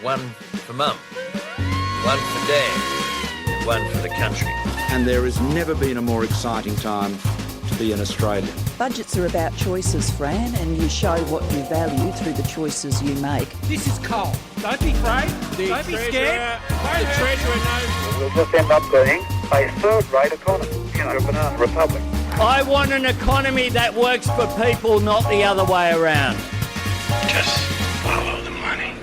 One for Mum, one for Dad, and one for the country. And there has never been a more exciting time to be an Australian. Budgets are about choices, Fran, and you show what you value through the choices you make. This is Cobble. Don't be afraid. Don't be scared. The Treasurer knows. We'll just end up being a third-rate economy, a banana republic. I want an economy that works for people, not the other way around. Just follow the money.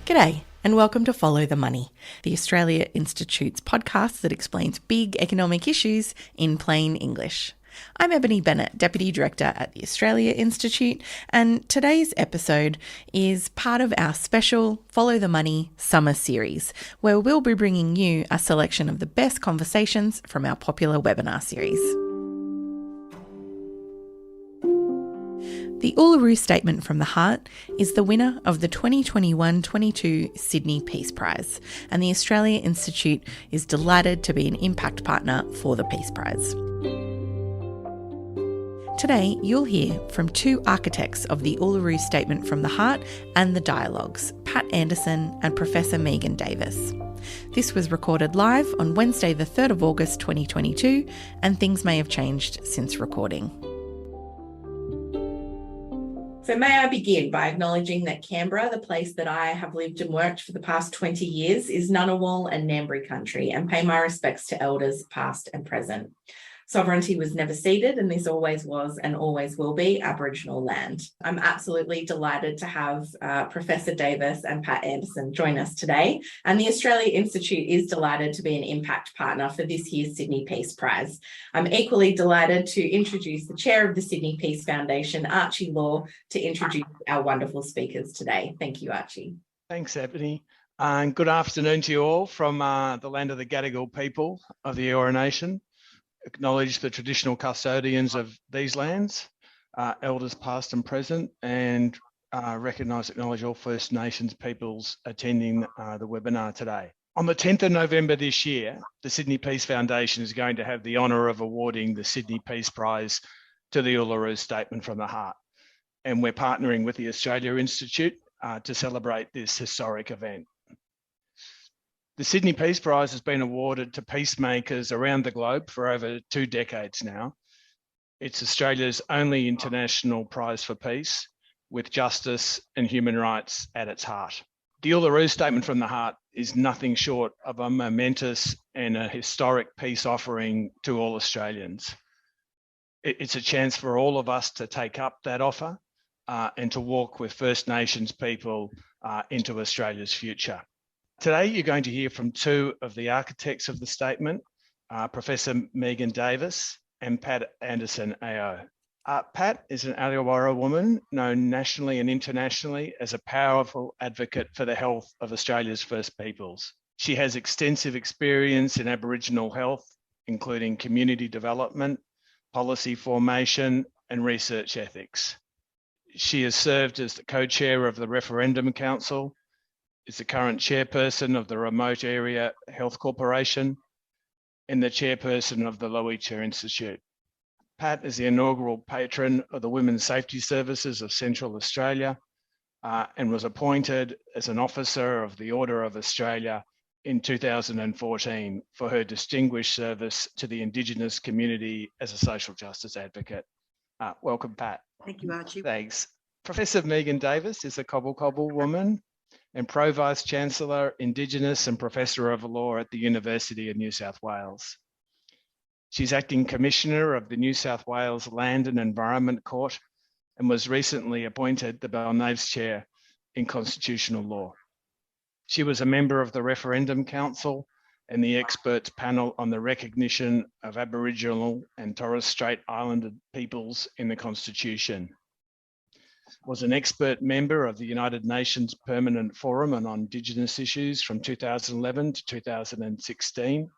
G'day, and welcome to Follow the Money, the Australia Institute's podcast that explains big economic issues in plain English. I'm Ebony Bennett, Deputy Director at the Australia Institute, and today's episode is part of our special Follow the Money summer series, where we'll be bringing you a selection of the best conversations from our popular webinar series. The Uluru Statement from the Heart is the winner of the 2021-22 Sydney Peace Prize, and the Australia Institute is delighted to be an impact partner for the Peace Prize. Today, you'll hear from two architects of the Uluru Statement from the Heart and the Dialogues, Pat Anderson and Professor Megan Davis. This was recorded live on Wednesday the 3rd of August 2022, and things may have changed since recording. So may I begin by acknowledging that Canberra, the place that I have lived and worked for the past 20 years, is Ngunnawal and Ngambri country, and pay my respects to elders past and present. Sovereignty was never ceded, and this always was and always will be Aboriginal land. I'm absolutely delighted to have Professor Davis and Pat Anderson join us today, and the Australia Institute is delighted to be an impact partner for this year's Sydney Peace Prize. I'm equally delighted to introduce the Chair of the Sydney Peace Foundation, Archie Law, to introduce our wonderful speakers today. Thank you, Archie. Thanks, Ebony. And good afternoon to you all from the land of the Gadigal people of the Eora Nation. Acknowledge the traditional custodians of these lands, elders past and present, and acknowledge all First Nations peoples attending the webinar today. On the 10th of November this year, the Sydney Peace Foundation is going to have the honour of awarding the Sydney Peace Prize to the Uluru Statement from the Heart. And we're partnering with the Australia Institute to celebrate this historic event. The Sydney Peace Prize has been awarded to peacemakers around the globe for over 2 decades now. It's Australia's only international prize for peace, with justice and human rights at its heart. The Uluru Statement from the Heart is nothing short of a momentous and a historic peace offering to all Australians. It's a chance for all of us to take up that offer and to walk with First Nations people into Australia's future. Today, you're going to hear from two of the architects of the statement, Professor Megan Davis and Pat Anderson AO. Pat is an Alyawarre woman known nationally and internationally as a powerful advocate for the health of Australia's First Peoples. She has extensive experience in Aboriginal health, including community development, policy formation, and research ethics. She has served as the co-chair of the Referendum Council, is the current chairperson of the Remote Area Health Corporation, and the chairperson of the Lowitja Institute. Pat is the inaugural patron of the Women's Safety Services of Central Australia and was appointed as an officer of the Order of Australia in 2014 for her distinguished service to the Indigenous community as a social justice advocate. Welcome, Pat. Thank you, Archie. Thanks. Professor Megan Davis is a Cobble woman and Vice-Chancellor, Indigenous and Professor of Law at the University of New South Wales. She's Acting Commissioner of the New South Wales Land and Environment Court and was recently appointed the Balnaves Chair in Constitutional Law. She was a member of the Referendum Council and the Experts Panel on the Recognition of Aboriginal and Torres Strait Islander peoples in the Constitution. Was an expert member of the United Nations Permanent Forum on Indigenous Issues from 2011 to 2016,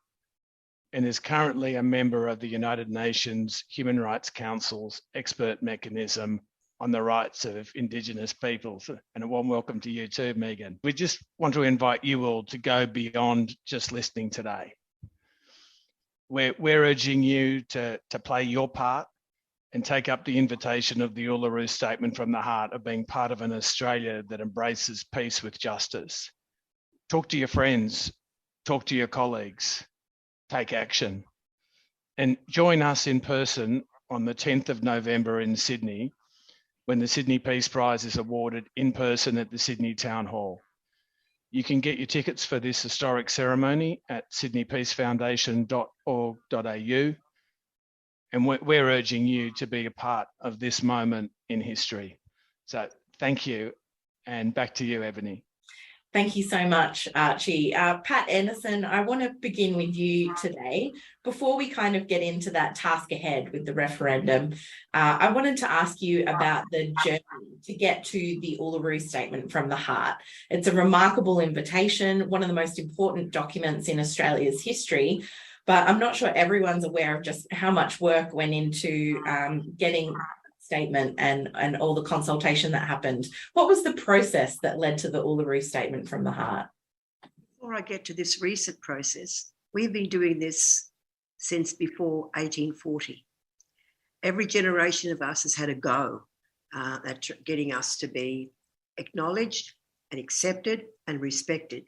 and is currently a member of the United Nations Human Rights Council's expert mechanism on the rights of Indigenous peoples. And a warm welcome to you too, Megan. We just want to invite you all to go beyond just listening today. We're urging you to play your part and take up the invitation of the Uluru Statement from the Heart of being part of an Australia that embraces peace with justice. talk to your friends, talk to your colleagues, take action, and join us in person on the 10th of November in Sydney, when the Sydney Peace Prize is awarded in person at the Sydney Town Hall. You can get your tickets for this historic ceremony at sydneypeacefoundation.org.au, and we're urging you to be a part of this moment in history. So thank you, and back to you, Ebony. Thank you so much, Archie. Pat Anderson, I want to begin with you today. Before we kind of get into that task ahead with the referendum, I wanted to ask you about the journey to get to the Uluru Statement from the Heart. It's a remarkable invitation, one of the most important documents in Australia's history, but I'm not sure everyone's aware of just how much work went into getting statement and all the consultation that happened. What was the process that led to the Uluru Statement from the Heart? Before I get to this recent process, we've been doing this since before 1840. Every generation of us has had a go at getting us to be acknowledged and accepted and respected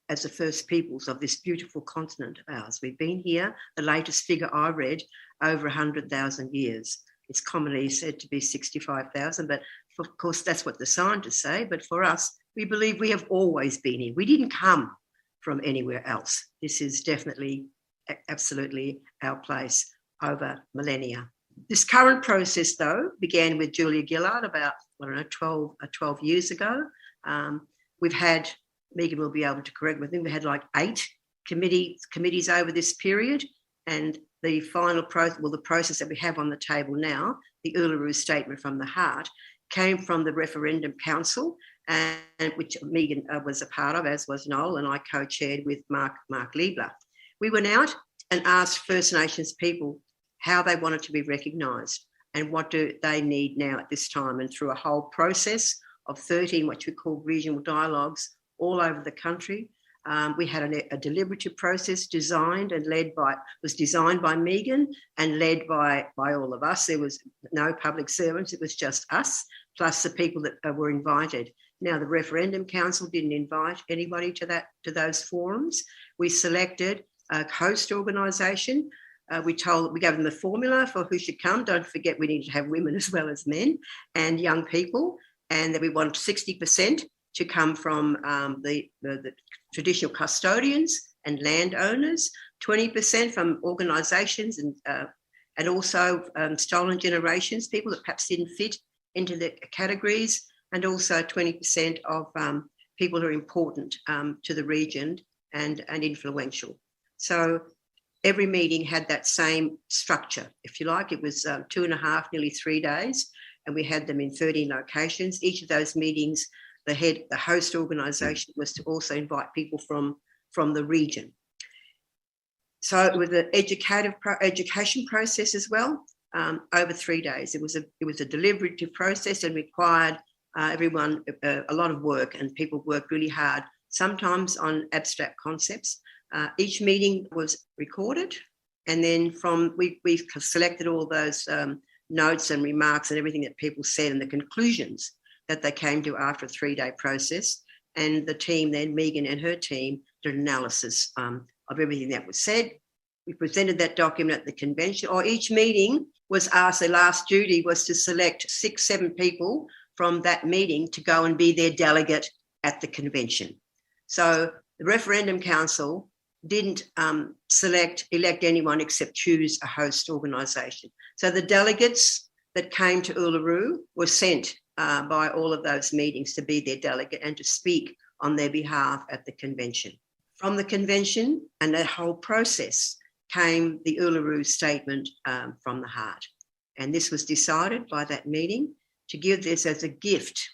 as the first peoples of this beautiful continent of ours. We've been here, the latest figure I read, over 100,000 years. It's commonly said to be 65,000, but of course that's what the scientists say. But for us, we believe we have always been here. We didn't come from anywhere else. This is definitely, absolutely our place over millennia. This current process, though, began with Julia Gillard about, 12 years ago. We've had, Megan will be able to correct me, I think we had like 8 committees over this period, and the final process, the process that we have on the table now, the Uluru Statement from the Heart, came from the Referendum Council, and which Megan was a part of, as was Noel, and I co-chaired with Mark Liebler. We went out and asked First Nations people how they wanted to be recognised and what do they need now at this time. And through a whole process of 13, what we call regional dialogues all over the country, we had a deliberative process designed and was designed by Megan and led by all of us. There was no public servants, it was just us, plus the people that were invited. Now, the Referendum Council didn't invite anybody to those forums. We selected a host organisation. We gave them the formula for who should come. Don't forget, we need to have women as well as men and young people, and that we want 60% to come from the traditional custodians and landowners, 20% from organisations and also stolen generations, people that perhaps didn't fit into the categories, and also 20% of people who are important to the region and influential. So every meeting had that same structure, if you like. It was 2.5, nearly 3 days, and we had them in 13 locations. Each of those meetings, the host organisation was to also invite people from the region. So it was an education process as well, over 3 days. It was a deliberative process and required everyone a lot of work, and people worked really hard, sometimes on abstract concepts. Each meeting was recorded, and then we've selected all those notes and remarks and everything that people said and the conclusions that they came to after a 3-day process. And the team then, Megan and her team, did analysis of everything that was said. We presented that document at the convention, or each meeting was asked, the last duty was to select 6-7 people from that meeting to go and be their delegate at the convention. So the Referendum Council didn't elect anyone except choose a host organisation. So the delegates that came to Uluru were sent by all of those meetings to be their delegate and to speak on their behalf at the convention. From the convention and that whole process came the Uluru Statement from the Heart. And this was decided by that meeting to give this as a gift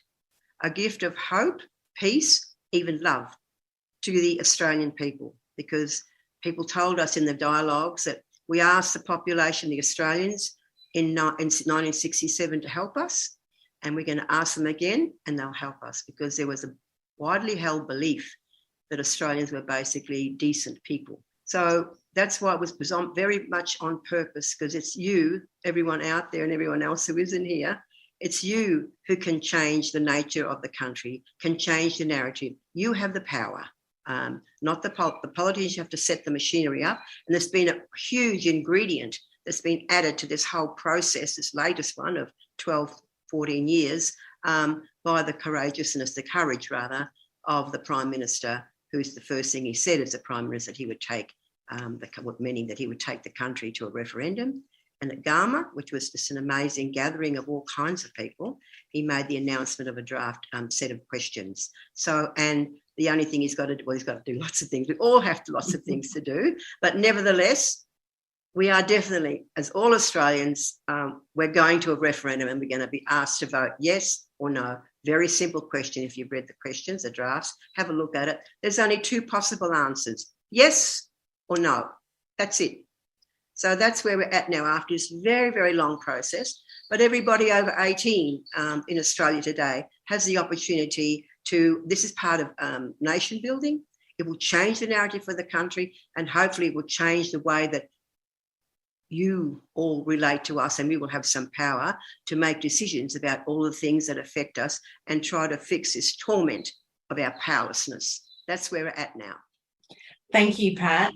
of hope, peace, even love to the Australian people, because people told us in the dialogues that we asked the population, the Australians, in 1967 to help us, and we're going to ask them again and they'll help us, because there was a widely held belief that Australians were basically decent people. So that's why it was very much on purpose, because it's you, everyone out there and everyone else who isn't here, it's you who can change the nature of the country, can change the narrative. You have the power. not the politicians have to set the machinery up. And there's been a huge ingredient that's been added to this whole process, this latest one of 12, 14 years, by the courage of the Prime Minister, who's the first thing he said as a Prime Minister, that he would take that he would take the country to a referendum. And at Gama, which was just an amazing gathering of all kinds of people, he made the announcement of a draft set of questions. So, and the only thing he's got to do lots of things. We all have lots of things to do, but nevertheless, we are definitely, as all Australians, we're going to a referendum and we're going to be asked to vote yes or no. Very simple question. If you've read the questions, the drafts, have a look at it. There's only two possible answers, yes or no. That's it. So that's where we're at now after this very, very long process. But everybody over 18 in Australia today has the opportunity to, this is part of nation building. It will change the narrative for the country, and hopefully it will change the way that you all relate to us, and we will have some power to make decisions about all the things that affect us and try to fix this torment of our powerlessness. That's where we're at now. Thank you, Pat.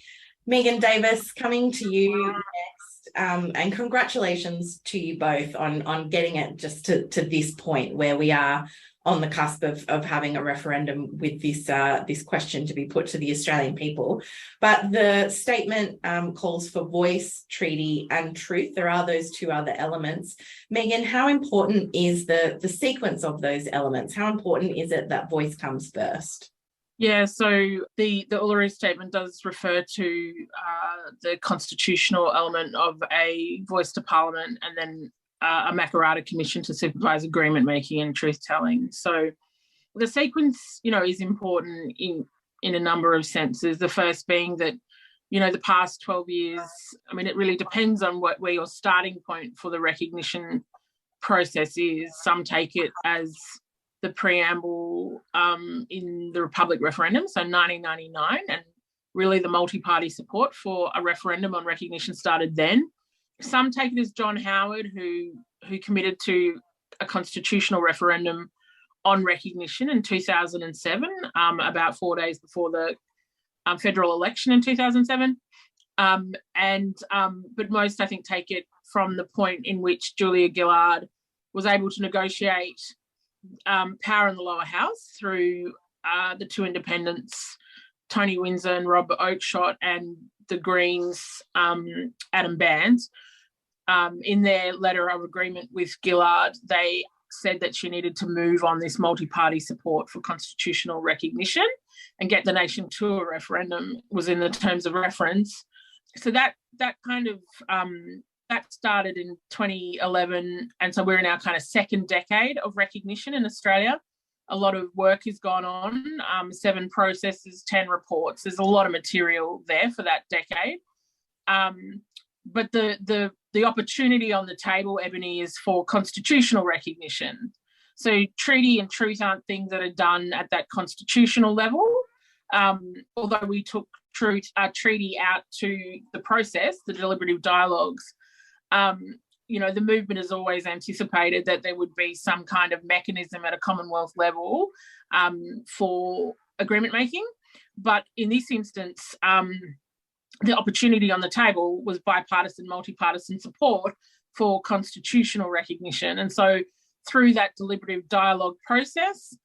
Megan Davis, coming to you next, and congratulations to you both on getting it just to this point where we are on the cusp of having a referendum with this question to be put to the Australian people. But the statement calls for voice, treaty and truth. There are those two other elements. Megan, how important is the sequence of those elements? How important is it that voice comes first? Yeah, so the Uluru Statement does refer to the constitutional element of a voice to Parliament and then a Makarrata Commission to supervise agreement making and truth telling. So the sequence, is important in a number of senses. The first being that, the past 12 years, it really depends on where your starting point for the recognition process is. Some take it as the preamble in the Republic referendum, so 1999, and really the multi-party support for a referendum on recognition started then. Some take it as John Howard, who committed to a constitutional referendum on recognition in 2007, about 4 days before the federal election in 2007. But most, I think, take it from the point in which Julia Gillard was able to negotiate power in the lower house through the two independents, Tony Windsor and Rob Oakeshott, and the Greens, Adam Bands. In their letter of agreement with Gillard, they said that she needed to move on this multi-party support for constitutional recognition and get the nation to a referendum was in the terms of reference. So that kind of that started in 2011, and so we're in our kind of second decade of recognition in Australia. A lot of work has gone on, 7 processes, 10 reports. There's a lot of material there for that decade. But the opportunity on the table, Ebony, is for constitutional recognition. So treaty and truth aren't things that are done at that constitutional level. Although we took treaty out to the process, the deliberative dialogues, the movement has always anticipated that there would be some kind of mechanism at a Commonwealth level for agreement making. But in this instance, the opportunity on the table was bipartisan, multi-partisan support for constitutional recognition. And so through that deliberative dialogue process,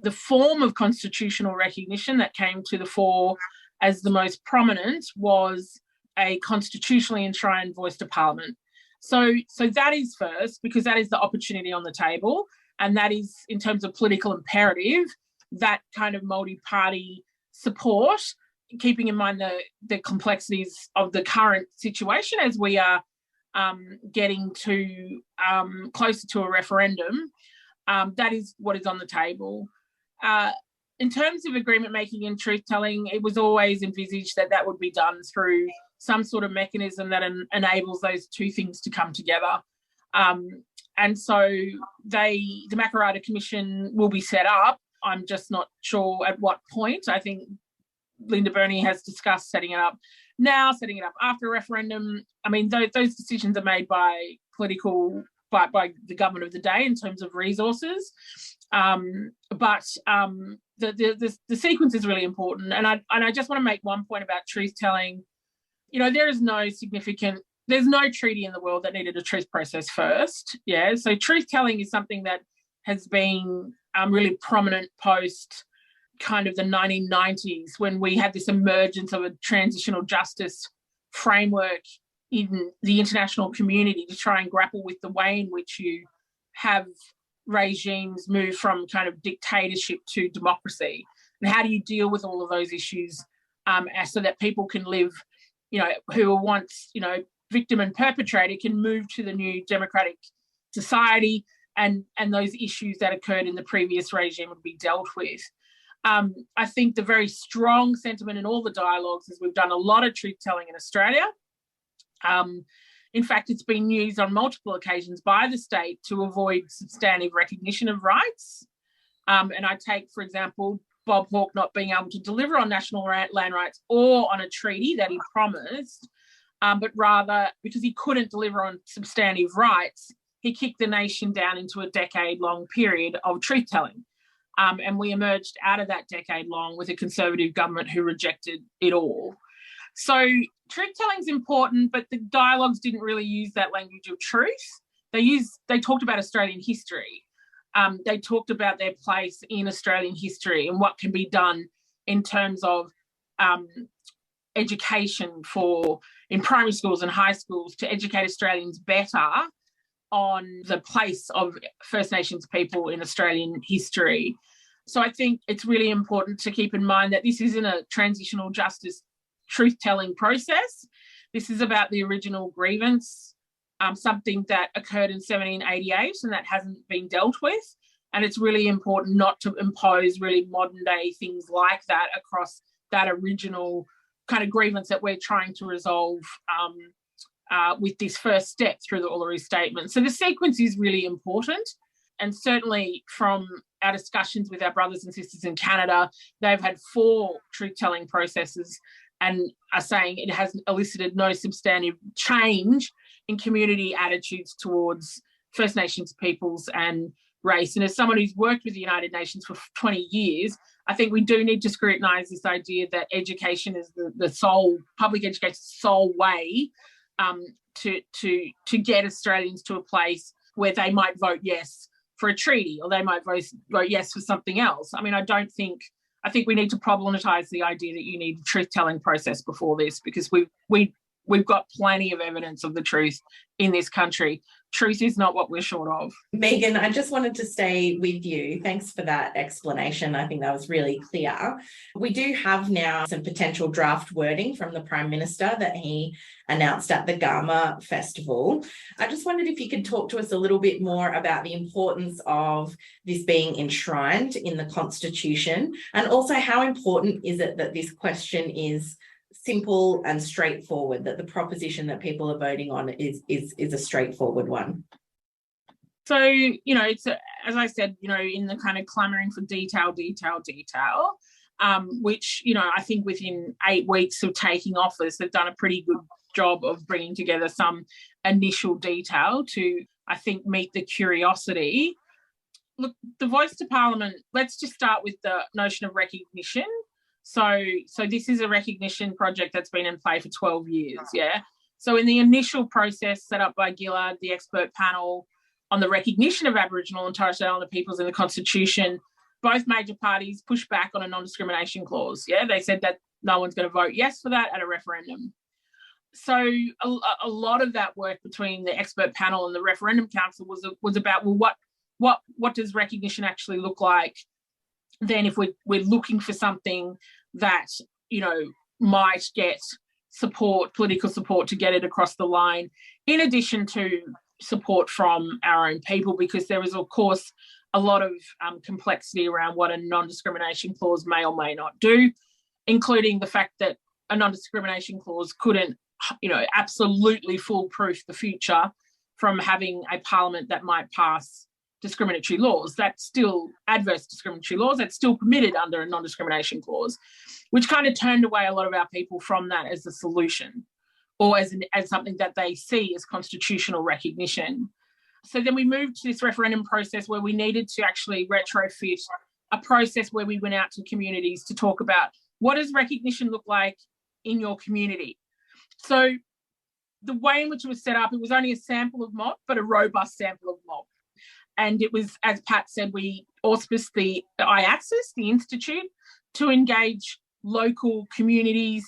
the form of constitutional recognition that came to the fore as the most prominent was a constitutionally enshrined voice to Parliament. So that is first, because that is the opportunity on the table, and that is, in terms of political imperative, that kind of multi-party support, keeping in mind the complexities of the current situation as we are getting to closer to a referendum, that is what is on the table. In terms of agreement making and truth telling, it was always envisaged that would be done through some sort of mechanism that enables those two things to come together. And so the Makarrata Commission will be set up. I'm just not sure at what point. I think Linda Burney has discussed setting it up now, setting it up after a referendum. Those decisions are made by by the government of the day in terms of resources. But the sequence is really important. And I just want to make one point about truth telling. You know, there's no treaty in the world that needed a truth process first. Yeah. So truth telling is something that has been really prominent post kind of the 1990s, when we had this emergence of a transitional justice framework in the international community to try and grapple with the way in which you have regimes move from kind of dictatorship to democracy, and how do you deal with all of those issues so that people can live, you know, who were once, you know, victim and perpetrator can move to the new democratic society, and those issues that occurred in the previous regime would be dealt with. I think the very strong sentiment in all the dialogues is we've done a lot of truth telling in Australia. In fact, it's been used on multiple occasions by the state to avoid substantive recognition of rights. And I take, for example, Bob Hawke not being able to deliver on national land rights or on a treaty that he promised, but rather because he couldn't deliver on substantive rights, he kicked the nation down into a decade-long period of truth-telling. And we emerged out of that decade-long with a Conservative government who rejected it all. So truth-telling is important, but the dialogues didn't really use that language of truth. They talked about Australian history. They talked about their place in Australian history and what can be done in terms of education in primary schools and high schools to educate Australians better on the place of First Nations people in Australian history. So I think it's really important to keep in mind that this isn't a transitional justice truth-telling process. This is about the original grievance, something that occurred in 1788 and that hasn't been dealt with. And it's really important not to impose really modern day things like that across that original kind of grievance that we're trying to resolve with this first step through the Uluru Statement. So the sequence is really important. And certainly from our discussions with our brothers and sisters in Canada, they've had 4 truth-telling processes and are saying it has elicited no substantive change in community attitudes towards First Nations peoples and race. And as someone who's worked with the United Nations for 20 years, I think we do need to scrutinise this idea that education is public education's sole way to get Australians to a place where they might vote yes for a treaty, or they might vote yes for something else. I mean, I think we need to problematise the idea that you need a truth-telling process before this, because we've got plenty of evidence of the truth in this country. Truth is not what we're short of. Megan, I just wanted to stay with you. Thanks for that explanation. I think that was really clear. We do have now some potential draft wording from the Prime Minister that he announced at the Gama Festival. I just wondered if you could talk to us a little bit more about the importance of this being enshrined in the Constitution, and also how important is it that this question is simple and straightforward, that the proposition that people are voting on is a straightforward one? So, you know, it's as I said, you know, in the kind of clamouring for detail, which, you know, I think within 8 weeks of taking office, they've done a pretty good job of bringing together some initial detail to, I think, meet the curiosity. Look, the voice to Parliament, let's just start with the notion of recognition. So this is a recognition project that's been in play for 12 years, yeah? So in the initial process set up by Gillard, the expert panel on the recognition of Aboriginal and Torres Strait Islander peoples in the Constitution, both major parties pushed back on a non-discrimination clause, yeah? They said that no one's going to vote yes for that at a referendum. So a lot of that work between the expert panel and the referendum council was about, well, what does recognition actually look like then if we're looking for something that, you know, might get political support to get it across the line, in addition to support from our own people, because there is, of course, a lot of complexity around what a non-discrimination clause may or may not do, including the fact that a non-discrimination clause couldn't, you know, absolutely foolproof the future from having a parliament that might pass discriminatory laws. That's still adverse discriminatory laws. That's still permitted under a non-discrimination clause, which kind of turned away a lot of our people from that as a solution, or as something that they see as constitutional recognition. So then we moved to this referendum process where we needed to actually retrofit a process where we went out to communities to talk about what does recognition look like in your community. So the way in which it was set up, it was only a sample of mob, but a robust sample of mob. And it was, as Pat said, we auspiced the IAXIS, the Institute, to engage local communities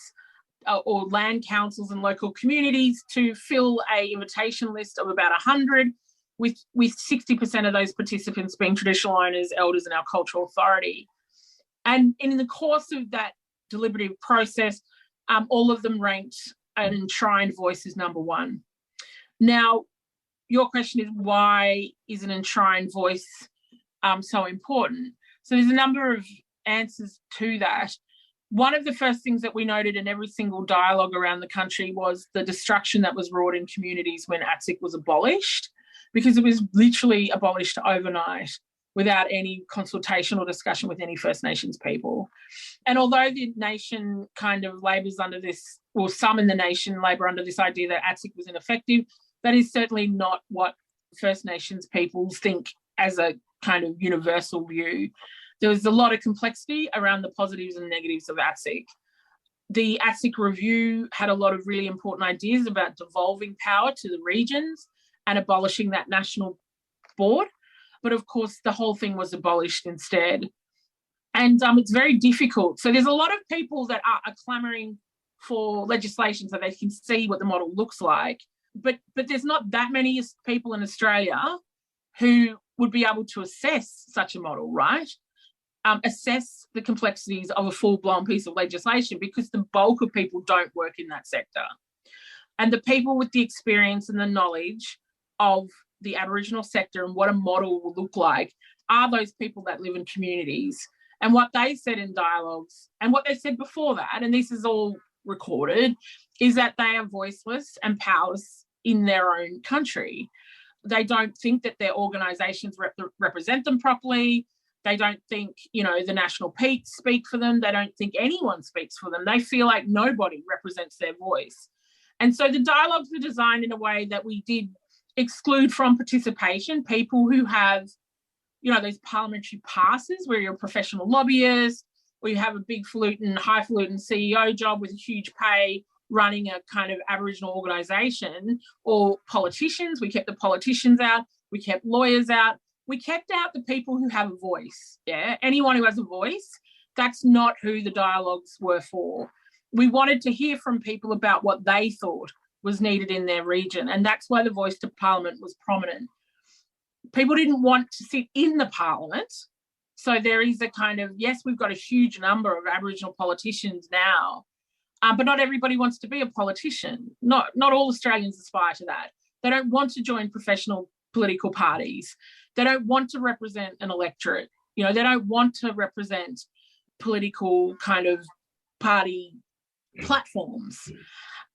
or land councils and local communities to fill a invitation list of about 100, with 60% of those participants being traditional owners, elders, and our cultural authority. And in the course of that deliberative process, all of them ranked an enshrined voice as number one. Now, your question is, why is an enshrined voice so important? So there's a number of answers to that. One of the first things that we noted in every single dialogue around the country was the destruction that was wrought in communities when ATSIC was abolished, because it was literally abolished overnight without any consultation or discussion with any First Nations people. And although the nation kind of labours under this, or some in the nation labour under this idea that ATSIC was ineffective, that is certainly not what First Nations people think as a kind of universal view. There was a lot of complexity around the positives and negatives of ATSIC. The ATSIC review had a lot of really important ideas about devolving power to the regions and abolishing that national board. But of course, the whole thing was abolished instead. And it's very difficult. So there's a lot of people that are clamouring for legislation so they can see what the model looks like. But there's not that many people in Australia who would be able to assess such a model, right? Assess the complexities of a full-blown piece of legislation, because the bulk of people don't work in that sector. And the people with the experience and the knowledge of the Aboriginal sector and what a model will look like are those people that live in communities. And what they said in dialogues, and what they said before that, and this is all recorded, is that they are voiceless and powerless in their own country. They don't think that their organisations represent them properly. They don't think, the national peaks speak for them. They don't think anyone speaks for them. They feel like nobody represents their voice. And so the dialogues were designed in a way that we did exclude from participation people who have, those parliamentary passes where you're a professional lobbyist, or you have a big highfalutin CEO job with a huge pay running a kind of Aboriginal organisation, or politicians. We kept the politicians out. We kept lawyers out. We kept out the people who have a voice. Yeah, anyone who has a voice, that's not who the dialogues were for. We wanted to hear from people about what they thought was needed in their region, and that's why the voice to Parliament was prominent. People didn't want to sit in the Parliament, so there is a kind of, yes, we've got a huge number of Aboriginal politicians now, but not everybody wants to be a politician. Not all Australians aspire to that. They don't want to join professional political parties. They don't want to represent an electorate. They don't want to represent political kind of party platforms.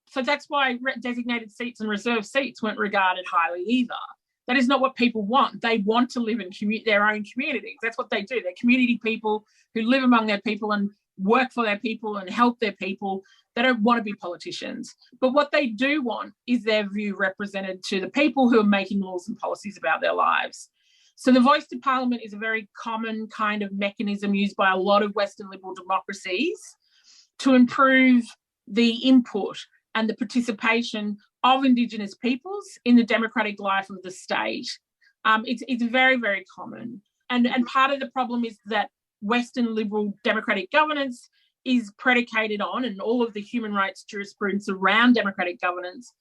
So that's why designated seats and reserved seats weren't regarded highly either. That is not what people want. They want to live in their own communities. That's what they do. They're community people who live among their people and work for their people and help their people. They don't want to be politicians. But what they do want is their view represented to the people who are making laws and policies about their lives. So the voice to Parliament is a very common kind of mechanism used by a lot of Western liberal democracies to improve the input and the participation of Indigenous peoples in the democratic life of the state. It's very, very common. And part of the problem is that Western liberal democratic governance is predicated on, and all of the human rights jurisprudence around democratic governance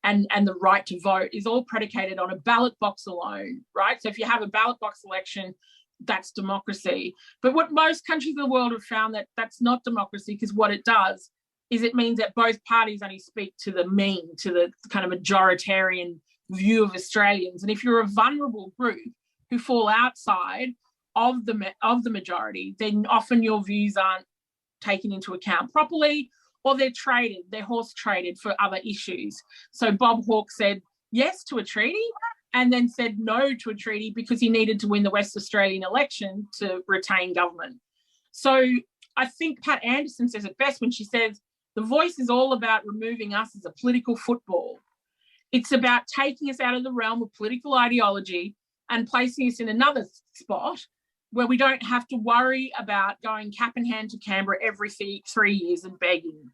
and the right to vote is all predicated on a ballot box alone, right? So if you have a ballot box election, that's democracy. But what most countries of the world have found that that's not democracy, because what it does is it means that both parties only speak to the mean, to the kind of majoritarian view of Australians. And if you're a vulnerable group who fall outside of the majority, then often your views aren't taken into account properly, or they're horse traded for other issues. So Bob Hawke said yes to a treaty and then said no to a treaty because he needed to win the West Australian election to retain government. So I think Pat Anderson says it best when she says, the voice is all about removing us as a political football. It's about taking us out of the realm of political ideology and placing us in another spot where we don't have to worry about going cap in hand to Canberra every 3 years and begging.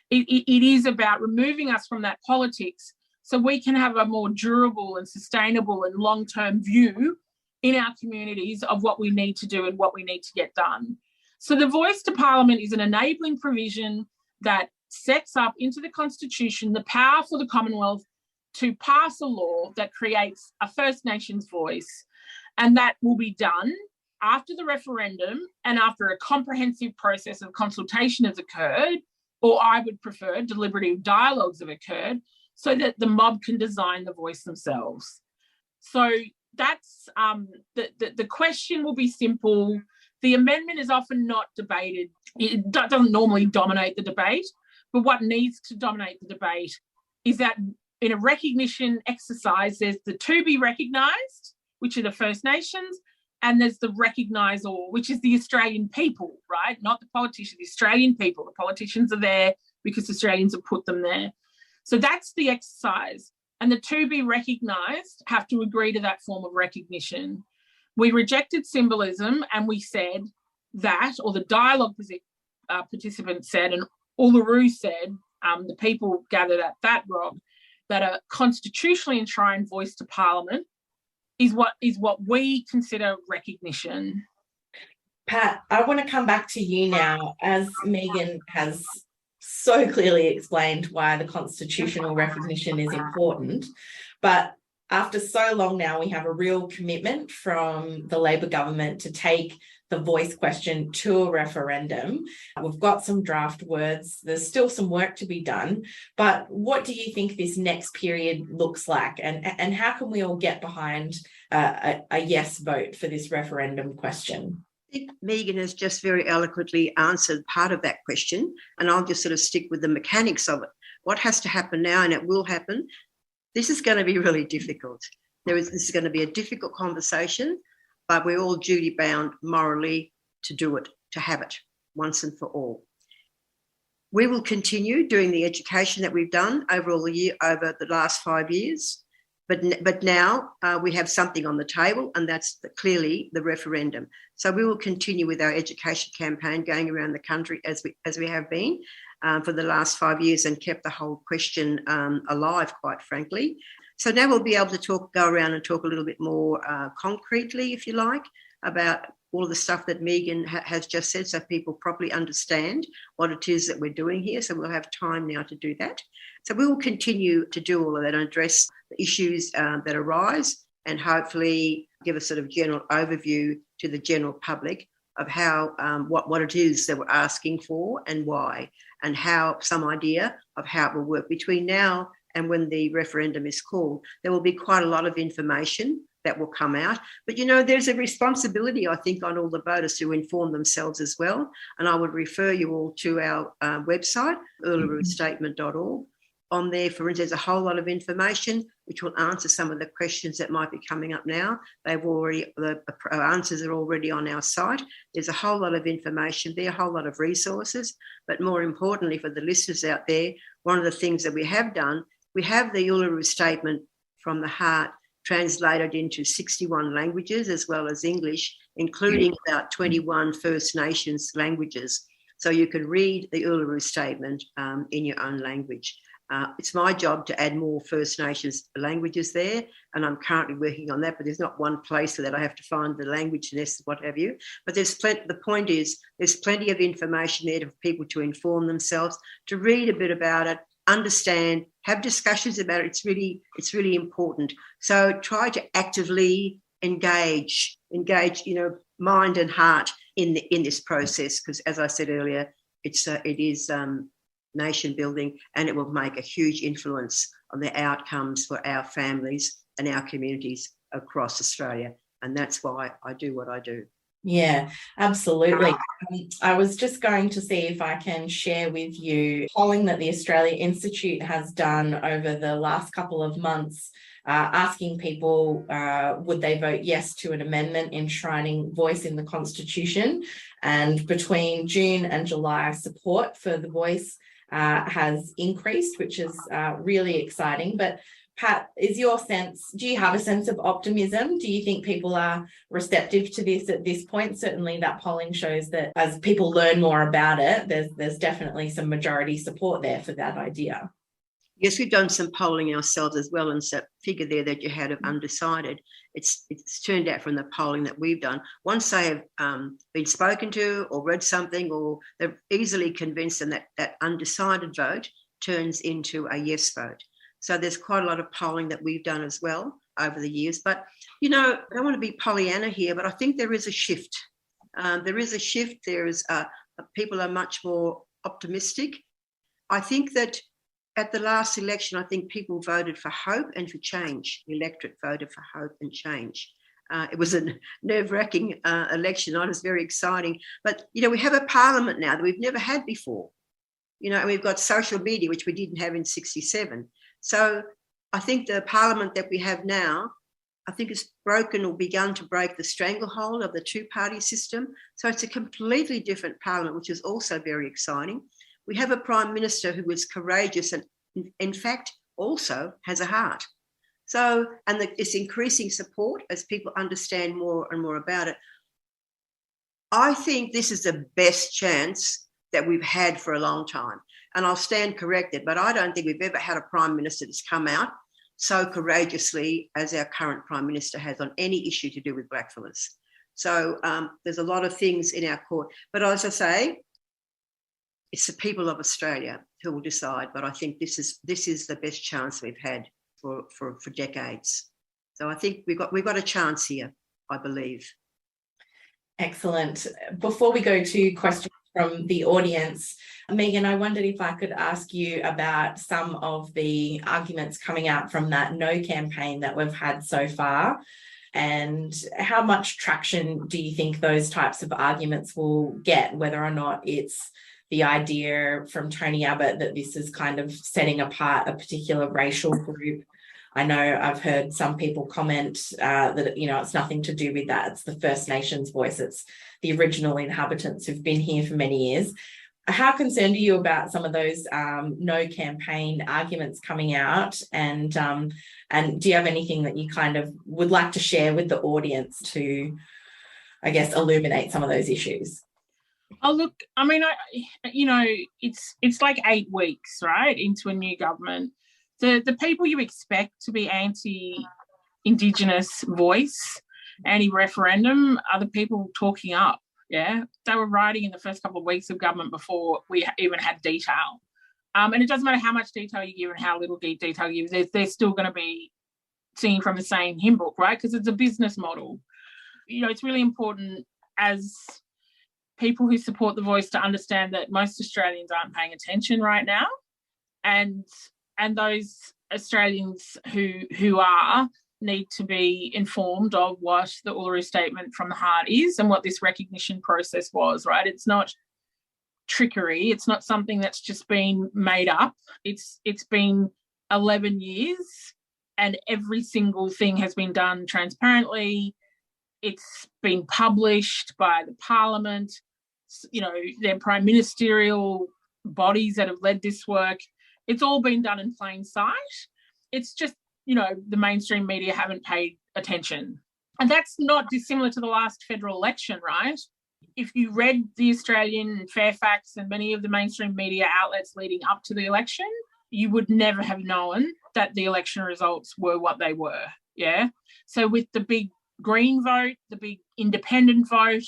It is about removing us from that politics so we can have a more durable and sustainable and long-term view in our communities of what we need to do and what we need to get done. So the voice to Parliament is an enabling provision that sets up into the Constitution the power for the Commonwealth to pass a law that creates a First Nations voice, and that will be done after the referendum and after a comprehensive process of consultation has occurred, or I would prefer deliberative dialogues have occurred, so that the mob can design the voice themselves. So that's the question will be simple. The amendment is often not debated. It doesn't normally dominate the debate, but what needs to dominate the debate is that in a recognition exercise, there's the to be recognised, which are the First Nations, and there's the recognise all, which is the Australian people, right? Not the politicians, the Australian people. The politicians are there because Australians have put them there. So that's the exercise. And the to be recognised have to agree to that form of recognition. We rejected symbolism and we said that, or the dialogue participants said, and Uluru said, the people gathered at that rock, that a constitutionally enshrined voice to Parliament is what we consider recognition. Pat, I want to come back to you now, as Megan has so clearly explained why the constitutional recognition is important. But after so long now, we have a real commitment from the Labor government to take the voice question to a referendum. We've got some draft words. There's still some work to be done. But what do you think this next period looks like? And how can we all get behind a yes vote for this referendum question? I think Megan has just very eloquently answered part of that question, and I'll just sort of stick with the mechanics of it. What has to happen now, and it will happen, this is going to be really difficult. This is going to be a difficult conversation, but we're all duty bound morally to do it, to have it once and for all. We will continue doing the education that we've done over the last 5 years, but now we have something on the table, and that's clearly the referendum. So we will continue with our education campaign going around the country as we have been for the last 5 years, and kept the whole question alive, quite frankly. So now we'll be able to go around and talk a little bit more concretely, if you like, about all of the stuff that Megan has just said, so people properly understand what it is that we're doing here. So we'll have time now to do that. So we will continue to do all of that and address the issues that arise, and hopefully give a sort of general overview to the general public of how what it is that we're asking for and why, and how some idea of how it will work. Between now and when the referendum is called, there will be quite a lot of information that will come out. But, you know, there's a responsibility, I think, on all the voters to inform themselves as well. And I would refer you all to our website, ulurustatement.org. On there, for instance, there's a whole lot of information which will answer some of the questions that might be coming up now. The answers are already on our site. There's a whole lot of information there, a whole lot of resources. But more importantly, for the listeners out there, one of the things that we have done, we have the Uluru Statement from the heart translated into 61 languages as well as English, including about 21 First Nations languages. So you can read the Uluru Statement in your own language. It's my job to add more First Nations languages there, and I'm currently working on that, but there's not one place that I have to find the language nest, what have you. But there's the point is, there's plenty of information there for people to inform themselves, to read a bit about it, understand, have discussions about it. It's really important. So try to actively engage, you know, mind and heart in this process, because as I said earlier, it is nation building, and it will make a huge influence on the outcomes for our families and our communities across Australia. And that's why I do what I do. Yeah, absolutely. I was just going to see if I can share with you polling that the Australia Institute has done over the last couple of months, asking people would they vote yes to an amendment enshrining voice in the Constitution. And between June and July, support for the voice has increased, which is really exciting. But Pat, do you have a sense of optimism? Do you think people are receptive to this at this point? Certainly that polling shows that as people learn more about it, there's definitely some majority support there for that idea. Yes, we've done some polling ourselves as well, and so figure there that you had of undecided. It's turned out from the polling that we've done. Once they have been spoken to or read something, or they're easily convinced, and that undecided vote turns into a yes vote. So there's quite a lot of polling that we've done as well over the years. But, I don't want to be Pollyanna here, but I think there is a shift. There is a shift. People are much more optimistic. I think that at the last election, I think people voted for hope and for change. The electorate voted for hope and change. It was a nerve-wracking election. It was very exciting. But, we have a parliament now that we've never had before. And we've got social media, which we didn't have in 67. So I think the parliament that we have now, I think it's broken or begun to break the stranglehold of the two-party system. So it's a completely different parliament, which is also very exciting. We have a prime minister who is courageous and, in fact, also has a heart. So, and it's increasing support as people understand more and more about it. I think this is the best chance that we've had for a long time. And I'll stand corrected, but I don't think we've ever had a prime minister that's come out so courageously as our current prime minister has on any issue to do with blackfellas. So there's a lot of things in our court. But as I say, it's the people of Australia who will decide. But I think this is the best chance we've had for decades. So I think we've got a chance here, I believe. Excellent. Before we go to questions from the audience, Megan, I wondered if I could ask you about some of the arguments coming out from that no campaign that we've had so far, and how much traction do you think those types of arguments will get, whether or not it's the idea from Tony Abbott that this is kind of setting apart a particular racial group. I know I've heard some people comment that, it's nothing to do with that. It's the First Nations voice. It's the original inhabitants who've been here for many years. How concerned are you about some of those no campaign arguments coming out? And do you have anything that you kind of would like to share with the audience to, I guess, illuminate some of those issues? Oh, look, I mean, it's like 8 weeks, right, into a new government. The people you expect to be anti-Indigenous voice, anti-referendum, are the people talking up, yeah? They were writing in the first couple of weeks of government before we even had detail. And it doesn't matter how much detail you give and how little detail you give, they're still going to be singing from the same hymn book, right? Because it's a business model. It's really important as people who support the voice to understand that most Australians aren't paying attention right now. And those Australians who are need to be informed of what the Uluru Statement from the Heart is and what this recognition process was, right? It's not trickery. It's not something that's just been made up. It's been 11 years and every single thing has been done transparently. It's been published by the Parliament, their prime ministerial bodies that have led this work. It's all been done in plain sight. It's just, the mainstream media haven't paid attention. And that's not dissimilar to the last federal election, right? If you read The Australian, Fairfax, and many of the mainstream media outlets leading up to the election, you would never have known that the election results were what they were, yeah? So with the big Green vote, the big independent vote,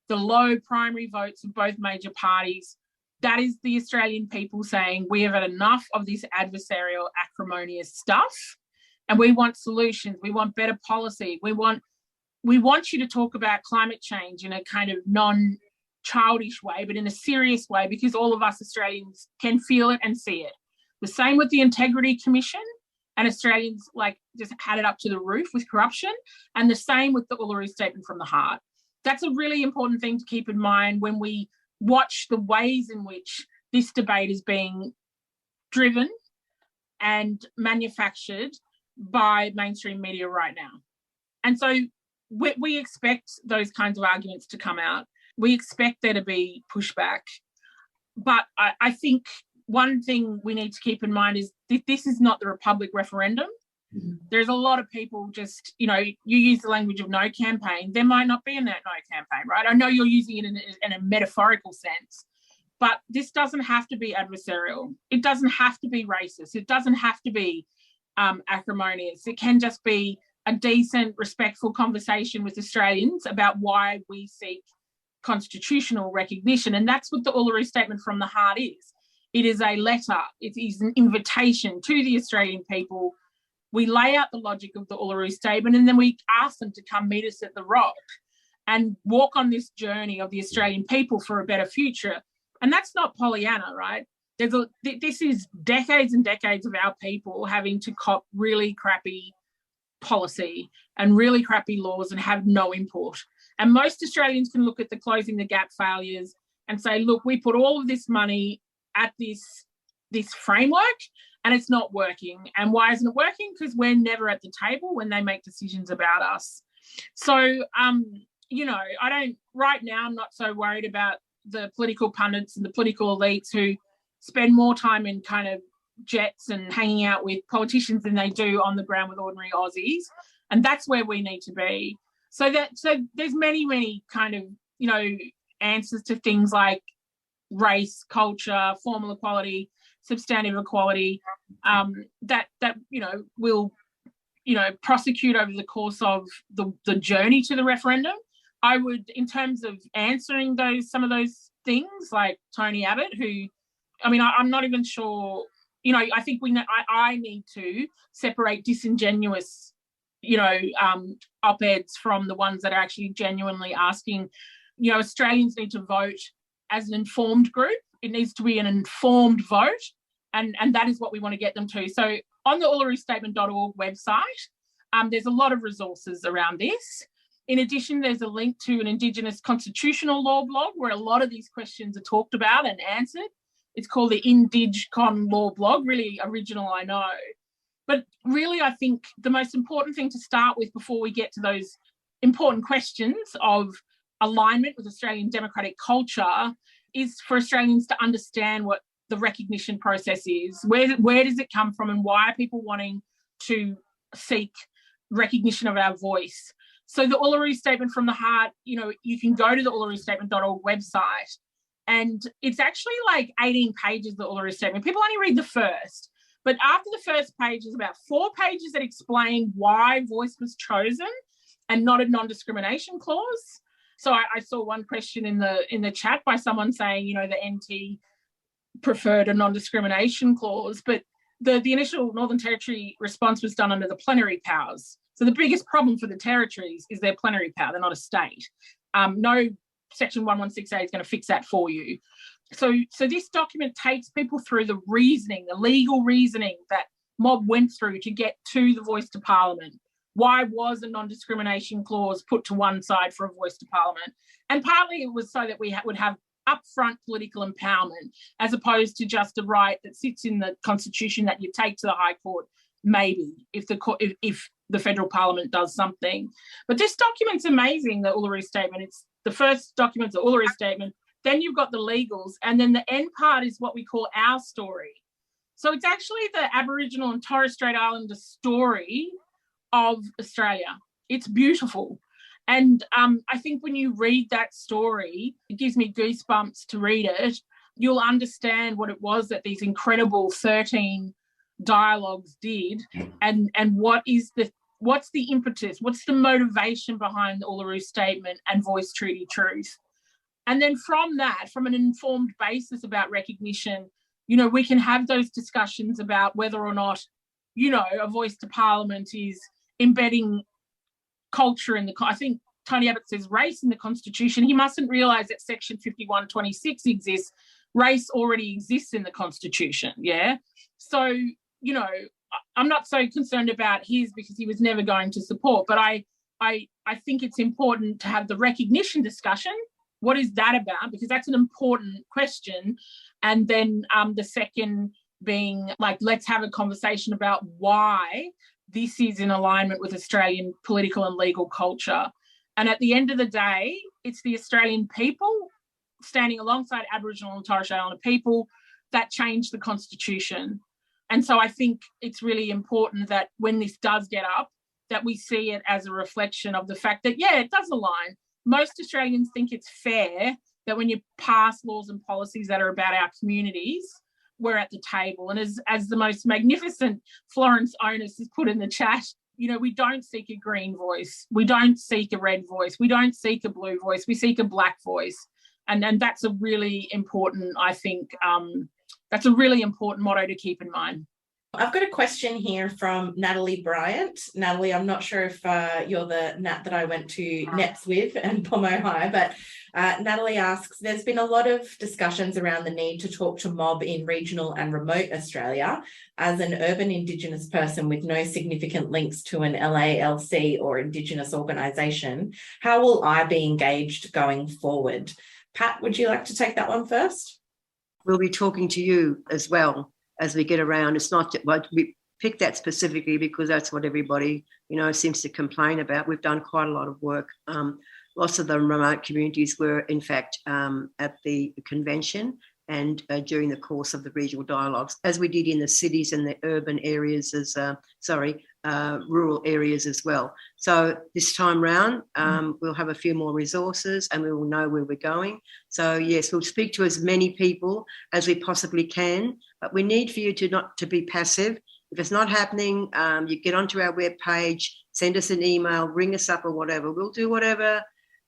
the low primary votes of both major parties, that is the Australian people saying we have had enough of this adversarial, acrimonious stuff, and we want solutions. We want better policy. We want you to talk about climate change in a kind of non-childish way, but in a serious way, because all of us Australians can feel it and see it. The same with the Integrity Commission, and Australians just had it up to the roof with corruption, and the same with the Uluru Statement from the Heart. That's a really important thing to keep in mind when we watch the ways in which this debate is being driven and manufactured by mainstream media right now. And so we expect those kinds of arguments to come out. We expect there to be pushback. But I think one thing we need to keep in mind is that this is not the Republic referendum. There's a lot of people just, you use the language of no campaign. There might not be a no campaign, right? I know you're using it in a metaphorical sense, but this doesn't have to be adversarial. It doesn't have to be racist. It doesn't have to be acrimonious. It can just be a decent, respectful conversation with Australians about why we seek constitutional recognition. And that's what the Uluru Statement from the Heart is. It is a letter. It is an invitation to the Australian people. We lay out the logic of the Uluru Statement, and then we ask them to come meet us at the Rock and walk on this journey of the Australian people for a better future. And that's not Pollyanna, right? This is decades and decades of our people having to cop really crappy policy and really crappy laws and have no import. And most Australians can look at the Closing the Gap failures and say, look, we put all of this money at this framework and it's not working. And why isn't it working? Because we're never at the table when they make decisions about us. So, right now, I'm not so worried about the political pundits and the political elites who spend more time in kind of jets and hanging out with politicians than they do on the ground with ordinary Aussies. And that's where we need to be. So there's many kind of, answers to things like race, culture, formal equality, substantive equality, that will, prosecute over the course of the journey to the referendum. I would, in terms of answering some of those things, like Tony Abbott, who, I'm not even sure, I think I need to separate disingenuous, op-eds from the ones that are actually genuinely asking. Australians need to vote as an informed group. It needs to be an informed vote, and that is what we want to get them to. So on the ulurustatement.org website, there's a lot of resources around this. In addition, there's a link to an Indigenous constitutional law blog where a lot of these questions are talked about and answered. It's called the IndigCon Law blog, really original, I know. But really, I think the most important thing to start with before we get to those important questions of alignment with Australian democratic culture is for Australians to understand what the recognition process is. Where does it come from, and why are people wanting to seek recognition of our voice? So the Uluru Statement from the Heart, you can go to the ulurustatement.org website, and it's actually like 18 pages, the Uluru Statement. People only read the first, but after the first page is about 4 pages that explain why voice was chosen and not a non-discrimination clause. So I saw one question in the chat by someone saying, the NT preferred a non-discrimination clause, but the initial Northern Territory response was done under the plenary powers. So the biggest problem for the territories is their plenary power. They're not a state. No Section 116A is going to fix that for you. So this document takes people through the reasoning, the legal reasoning that Mob went through to get to the voice to Parliament. Why was a non-discrimination clause put to one side for a voice to Parliament? And partly it was so that we would have upfront political empowerment, as opposed to just a right that sits in the Constitution that you take to the High Court, maybe, if the federal Parliament does something. But this document's amazing, the Uluru Statement. It's the first document's the Uluru Statement, then you've got the legals, and then the end part is what we call our story. So it's actually the Aboriginal and Torres Strait Islander story of Australia. It's beautiful. And I think when you read that story, it gives me goosebumps to read it. You'll understand what it was that these incredible 13 dialogues did, and what's the impetus, what's the motivation behind the Uluru Statement and Voice Treaty Truth. And then from that, from an informed basis about recognition, we can have those discussions about whether or not, a voice to Parliament is embedding culture in I think Tony Abbott says race in the Constitution. He mustn't realise that Section 5126 exists. Race already exists in the Constitution, yeah? So, I'm not so concerned about his, because he was never going to support, but I think it's important to have the recognition discussion. What is that about? Because that's an important question. And then the second being, let's have a conversation about why this is in alignment with Australian political and legal culture. And at the end of the day, it's the Australian people standing alongside Aboriginal and Torres Strait Islander people that changed the Constitution. And so I think it's really important that when this does get up, that we see it as a reflection of the fact that, yeah, it does align. Most Australians think it's fair that when you pass laws and policies that are about our communities, we're at the table. And as the most magnificent Florence Onus has put in the chat, you know, we don't seek a green voice. We don't seek a red voice. We don't seek a blue voice. We seek a black voice. And that's a really important, I think, that's a really important motto to keep in mind. I've got a question here from Natalie Bryant. Natalie, I'm not sure if you're the Nat that I went to NETS with and Pomo High, but Natalie asks, there's been a lot of discussions around the need to talk to mob in regional and remote Australia. As an urban Indigenous person with no significant links to an LALC or Indigenous organisation, how will I be engaged going forward? Pat, would you like to take that one first? We'll be talking to you as well as we get around. It's not that, but we picked that specifically because that's what everybody, you know, seems to complain about. We've done quite a lot of work. Lots of the remote communities were, in fact, at the convention and during the course of the regional dialogues, as we did in the cities and the urban areas, rural areas as well. So this time round, we'll have a few more resources and we will know where we're going. So yes, we'll speak to as many people as we possibly can, but we need for you to not to be passive. If it's not happening, you get onto our webpage, send us an email, ring us up or whatever. We'll do whatever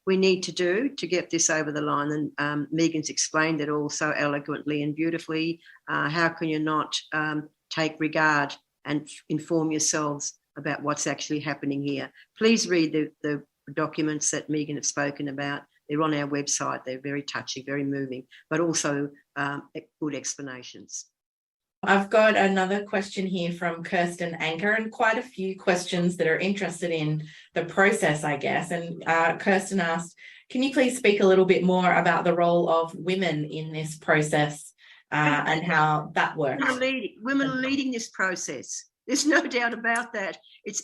we need to do to get this over the line. And Megan's explained it all so eloquently and beautifully. How can you not take regard and inform yourselves about what's actually happening here? Please read the documents that Megan has spoken about. They're on our website. They're very touching, very moving, but also good explanations. I've got another question here from Kirsten Anker, and quite a few questions that are interested in the process, I guess. And Kirsten asked, can you please speak a little bit more about the role of women in this process and how that works? Women are leading this process. There's no doubt about that. It's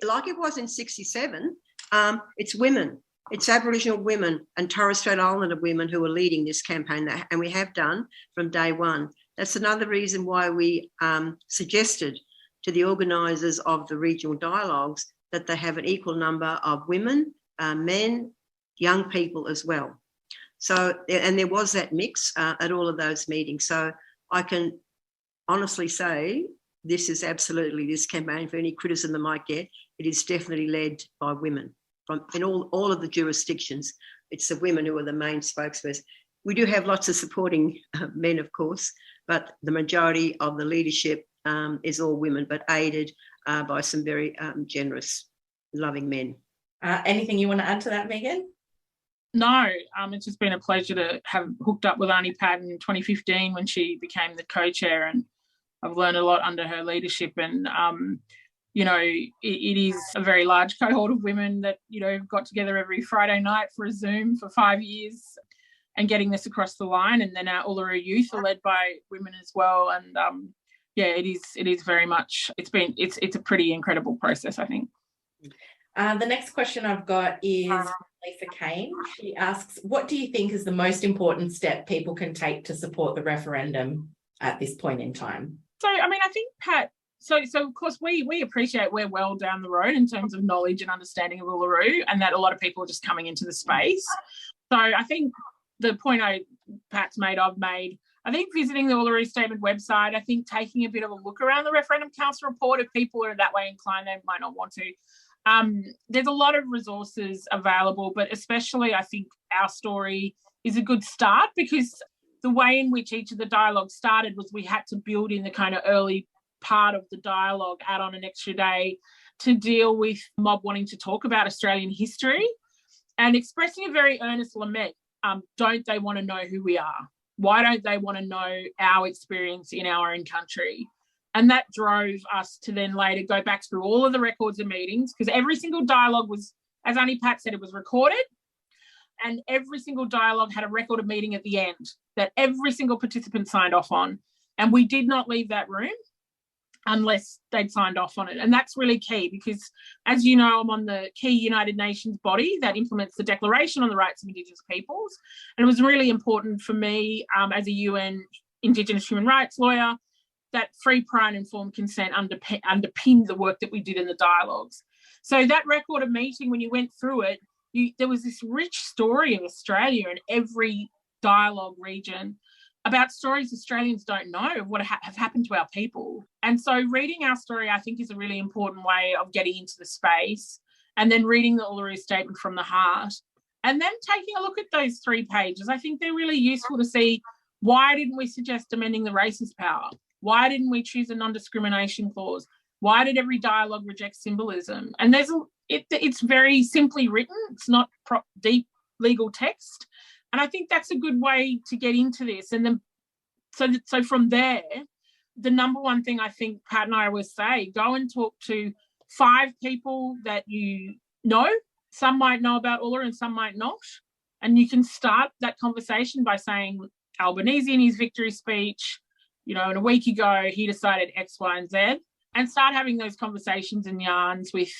like it was in 67. It's women. It's Aboriginal women and Torres Strait Islander women who are leading this campaign, and we have done from day one. That's another reason why we suggested to the organisers of the regional dialogues that they have an equal number of women, men, young people as well. So, and there was that mix at all of those meetings. So I can honestly say this is absolutely, this campaign, for any criticism I might get, it is definitely led by women in all of the jurisdictions. It's the women who are the main spokespersons. We do have lots of supporting men, of course, but the majority of the leadership is all women, but aided by some very generous, loving men. Anything you want to add to that, Megan? No, it's just been a pleasure to have hooked up with Auntie Pat in 2015 when she became the co-chair, and I've learned a lot under her leadership. And, you know, it is a very large cohort of women that, you know, got together every Friday night for a Zoom for 5 years and getting this across the line. And then our Uluru youth are led by women as well. And yeah, it is very much, it's a pretty incredible process, I think. The next question I've got is Lisa Kane. She asks, what do you think is the most important step people can take to support the referendum at this point in time? So, I mean, I think, Pat, so of course we appreciate we're well down the road in terms of knowledge and understanding of Uluru, and that a lot of people are just coming into the space. So I think the point Pat's made, I've made, I think visiting the Uluru Statement website, I think taking a bit of a look around the Referendum Council report, if people are that way inclined, they might not want to. There's a lot of resources available, but especially I think our story is a good start, because the way in which each of the dialogues started was we had to build in the kind of early part of the dialogue, add on an extra day to deal with mob wanting to talk about Australian history and expressing a very earnest lament. Don't they want to know who we are? Why don't they want to know our experience in our own country? And that drove us to then later go back through all of the records of meetings, because every single dialogue was, as Auntie Pat said, it was recorded, and every single dialogue had a record of meeting at the end that every single participant signed off on. And we did not leave that room unless they'd signed off on it. And that's really key, because as you know, I'm on the key United Nations body that implements the Declaration on the Rights of Indigenous Peoples. And it was really important for me as a UN Indigenous human rights lawyer that free, prior and informed consent underpinned the work that we did in the dialogues. So that record of meeting, when you went through it, there was this rich story of Australia in every dialogue region about stories Australians don't know of what have happened to our people. And so reading our story, I think, is a really important way of getting into the space, and then reading the Uluru Statement from the heart, and then taking a look at those 3 pages. I think they're really useful to see, why didn't we suggest amending the racist power? Why didn't we choose a non-discrimination clause? Why did every dialogue reject symbolism? And it's very simply written. It's not deep legal text. And I think that's a good way to get into this. And then, so from there, the number one thing I think Pat and I always say, go and talk to 5 people that you know. Some might know about Uluru and some might not. And you can start that conversation by saying, Albanese in his victory speech, and a week ago he decided X, Y, and Z, and start having those conversations and yarns with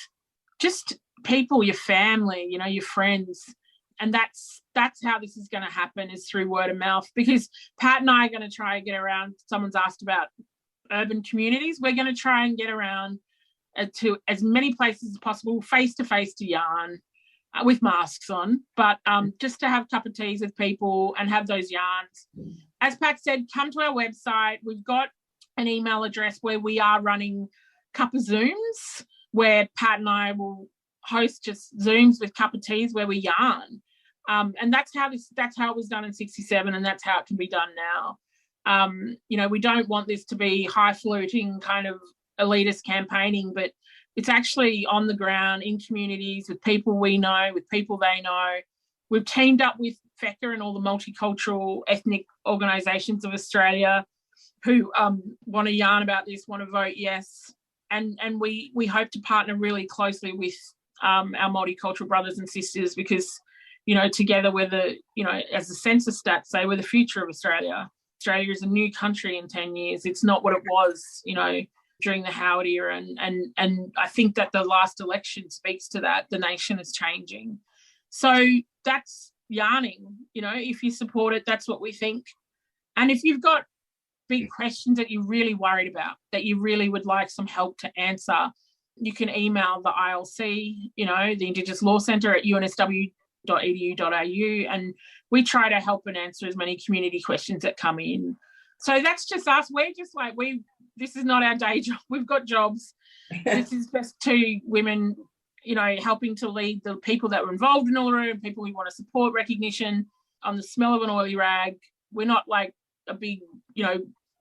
just people, your family, your friends. And that's how this is going to happen, is through word of mouth. Because Pat and I are going to try and get around, someone's asked about urban communities, we're going to try and get around to as many places as possible, face-to-face to yarn, with masks on, but just to have a cup of teas with people and have those yarns. As Pat said, come to our website. We've got an email address where we are running cup of Zooms, where Pat and I will host just Zooms with cup of teas where we yarn. And that's how it was done in 67, and that's how it can be done now. We don't want this to be highfalutin kind of elitist campaigning, but it's actually on the ground in communities with people we know, with people they know. We've teamed up with FECA and all the multicultural ethnic organisations of Australia who want to yarn about this, want to vote yes. And we hope to partner really closely with our multicultural brothers and sisters, because, together we're as the census stats say, we're the future of Australia. Australia is a new country in 10 years. It's not what it was, during the Howard era, and I think that the last election speaks to that. The nation is changing. So that's yarning, if you support it, that's what we think. And if you've got big questions that you're really worried about, that you really would like some help to answer, you can email the ILC, the Indigenous Law Centre at unsw.edu.au, and we try to help and answer as many community questions that come in. So that's just us. We're just like, this is not our day job. We've got jobs. This is just 2 women, helping to lead the people that were involved in Uluru and people we want to support, recognition on the smell of an oily rag. We're not like a big,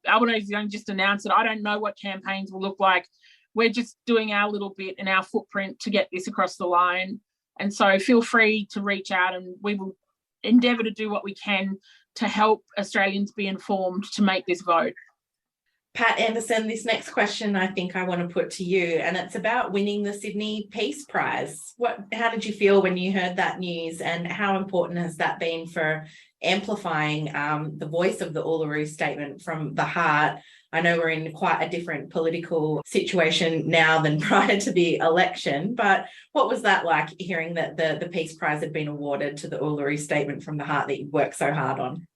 Albanese don't just announce it. I don't know what campaigns will look like. We're just doing our little bit and our footprint to get this across the line. And so feel free to reach out, and we will endeavour to do what we can to help Australians be informed to make this vote. Pat Anderson, this next question I think I want to put to you, and it's about winning the Sydney Peace Prize. How did you feel when you heard that news, and how important has that been for amplifying the voice of the Uluru Statement from the heart? I know we're in quite a different political situation now than prior to the election, but what was that like, hearing that the Peace Prize had been awarded to the Uluru Statement from the heart that you worked so hard on?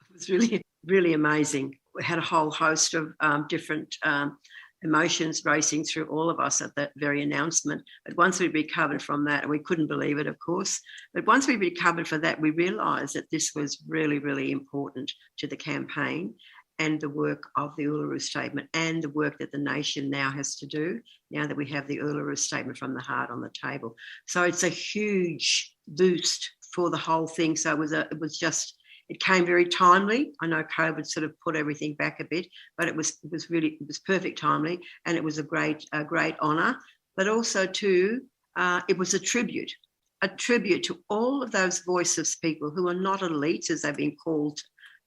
It was really, really amazing. We had a whole host of different emotions racing through all of us at that very announcement. But once we recovered from that, and we couldn't believe it, of course, but once we recovered from that, we realised that this was really, really important to the campaign and the work of the Uluru Statement, and the work that the nation now has to do, now that we have the Uluru Statement from the heart on the table. So it's a huge boost for the whole thing. So it came very timely. I know COVID sort of put everything back a bit, but it was perfect timely, and it was a great honour. But also too, it was a tribute to all of those voices, people who are not elites, as they've been called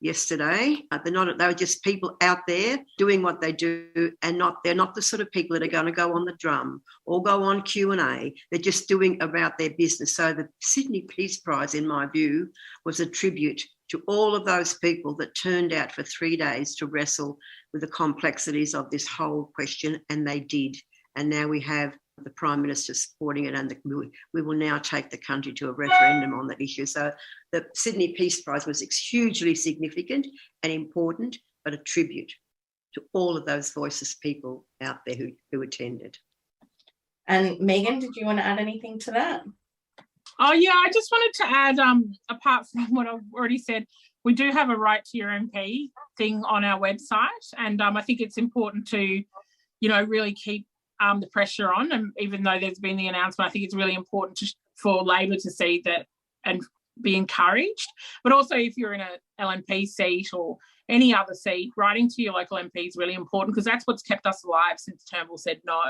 yesterday. They were just people out there doing what they do, and they're not the sort of people that are going to go on the drum or go on Q&A. They're just doing about their business. So the Sydney Peace Prize, in my view, was a tribute to all of those people that turned out for 3 days to wrestle with the complexities of this whole question, and they did. And now we have the Prime Minister supporting it, and we will now take the country to a referendum on that issue. So the Sydney Peace Prize was hugely significant and important, but a tribute to all of those voiceless people out there who attended. And Megan, did you want to add anything to that? Oh yeah, I just wanted to add, apart from what I've already said, we do have a right to your MP thing on our website, and I think it's important to, really keep the pressure on. And even though there's been the announcement, I think it's really important for Labor to see that and be encouraged. But also, if you're in a LNP seat or any other seat, writing to your local MP is really important, because that's what's kept us alive since Turnbull said no.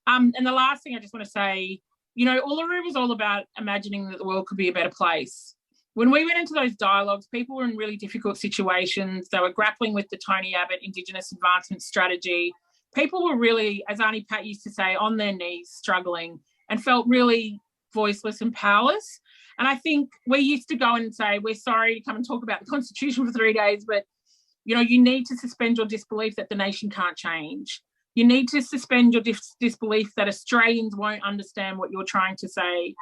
And the last thing I just want to say, Uluru was all about imagining that the world could be a better place. When we went into those dialogues, people were in really difficult situations. They were grappling with the Tony Abbott Indigenous advancement strategy. People were really, as Auntie Pat used to say, on their knees, struggling, and felt really voiceless and powerless. And I think we used to go and say, we're sorry to come and talk about the Constitution for 3 days, but, you need to suspend your disbelief that the nation can't change. You need to suspend your disbelief that Australians won't understand what you're trying to say.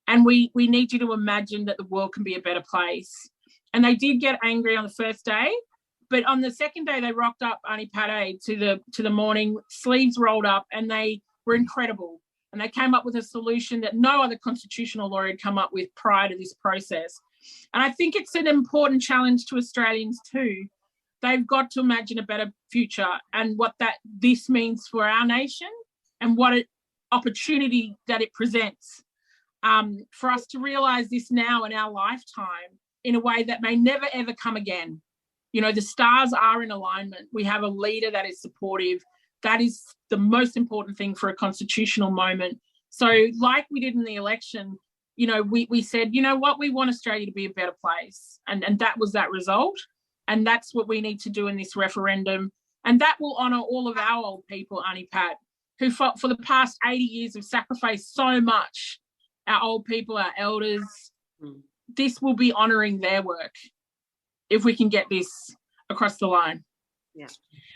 And we need you to imagine that the world can be a better place. And they did get angry on the first day, but on the second day, they rocked up Auntie Pate to the morning, sleeves rolled up, and they were incredible. And they came up with a solution that no other constitutional lawyer had come up with prior to this process. And I think it's an important challenge to Australians too. They've got to imagine a better future and what this means for our nation and what an opportunity that it presents for us to realise this now in our lifetime in a way that may never, ever come again. The stars are in alignment. We have a leader that is supportive. That is the most important thing for a constitutional moment. So like we did in the election, we said, what, we want Australia to be a better place. And that was that result. And that's what we need to do in this referendum. And that will honour all of our old people, Auntie Pat, who for the past 80 years have sacrificed so much. Our old people, our elders. This will be honouring their work if we can get this across the line. Yeah.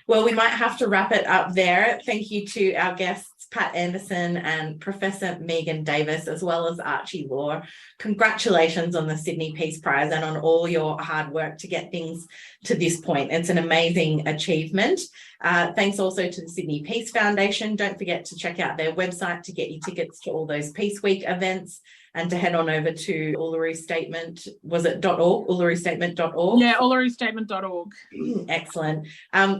Well, we might have to wrap it up there. Thank you to our guests, Pat Anderson and Professor Megan Davis, as well as Archie Law. Congratulations on the Sydney Peace Prize and on all your hard work to get things to this point. It's an amazing achievement. Thanks also to the Sydney Peace Foundation. Don't forget to check out their website to get your tickets to all those Peace Week events, and to head on over to Uluru Statement. Was it .org? UluruStatement.org? Yeah, UluruStatement.org. Excellent.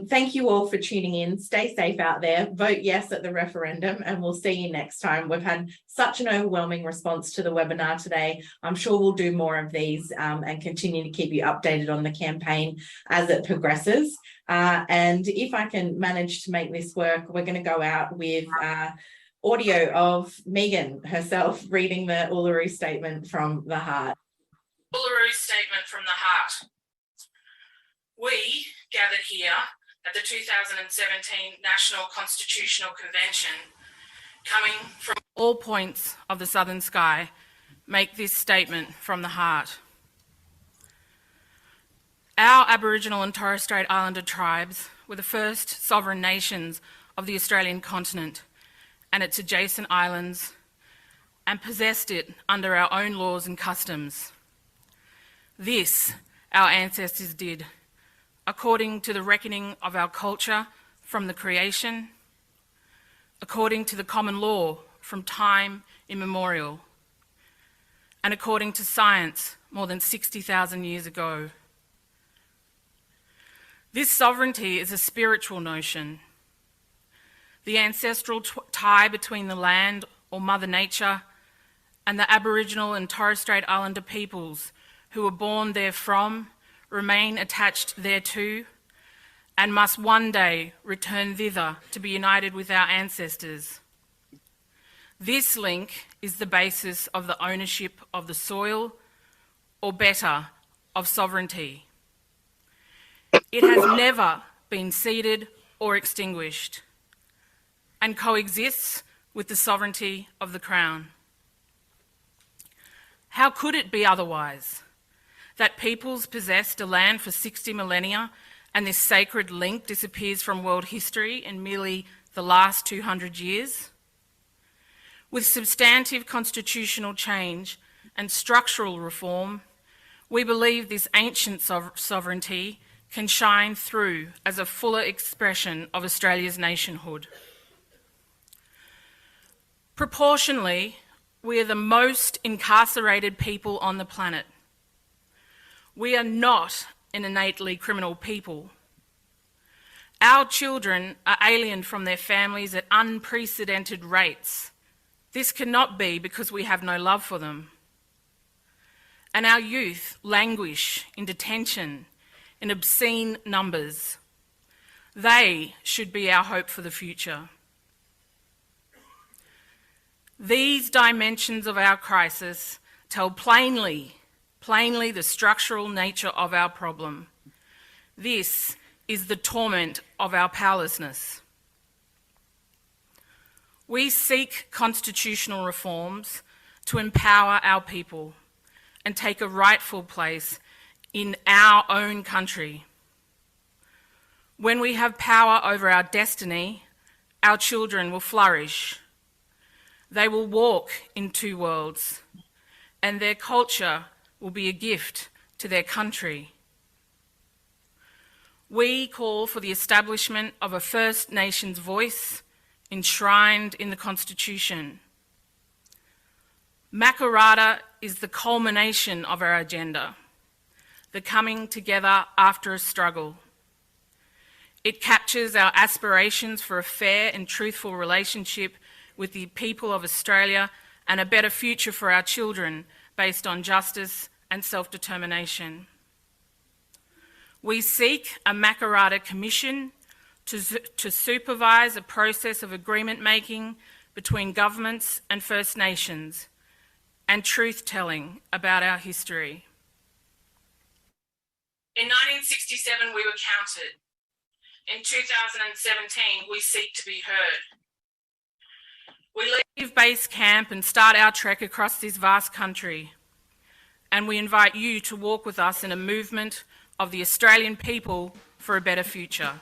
Thank you all for tuning in. Stay safe out there. Vote yes at the referendum, and we'll see you next time. We've had such an overwhelming response to the webinar today. I'm sure we'll do more of these and continue to keep you updated on the campaign as it progresses. And if I can manage to make this work, we're going to go out with audio of Megan herself reading the Uluru Statement from the Heart. Uluru Statement from the Heart. We gathered here at the 2017 National Constitutional Convention, coming from all points of the southern sky, make this statement from the heart. Our Aboriginal and Torres Strait Islander tribes were the first sovereign nations of the Australian continent and its adjacent islands, and possessed it under our own laws and customs. This our ancestors did, according to the reckoning of our culture from the creation, according to the common law from time immemorial, and according to science more than 60,000 years ago. This sovereignty is a spiritual notion. The ancestral tie between the land, or Mother Nature, and the Aboriginal and Torres Strait Islander peoples who were born therefrom remain attached thereto, and must one day return thither to be united with our ancestors. This link is the basis of the ownership of the soil, or better, of sovereignty. It has never been ceded or extinguished, and coexists with the sovereignty of the Crown. How could it be otherwise? That peoples possessed a land for 60 millennia and this sacred link disappears from world history in merely the last 200 years? With substantive constitutional change and structural reform, we believe this ancient sovereignty can shine through as a fuller expression of Australia's nationhood. Proportionally, we are the most incarcerated people on the planet. We are not an innately criminal people. Our children are aliened from their families at unprecedented rates. This cannot be because we have no love for them. And our youth languish in detention in obscene numbers. They should be our hope for the future. These dimensions of our crisis tell plainly the structural nature of our problem. This is the torment of our powerlessness. We seek constitutional reforms to empower our people and take a rightful place in our own country. When we have power over our destiny, our children will flourish. They will walk in two worlds, and their culture will be a gift to their country. We call for the establishment of a First Nations voice enshrined in the Constitution. Makarrata is the culmination of our agenda, the coming together after a struggle. It captures our aspirations for a fair and truthful relationship with the people of Australia and a better future for our children based on justice and self-determination. We seek a Makarrata Commission to supervise a process of agreement making between governments and First Nations and truth-telling about our history. In 1967, we were counted. In 2017, we seek to be heard. We leave base camp and start our trek across this vast country, and we invite you to walk with us in a movement of the Australian people for a better future.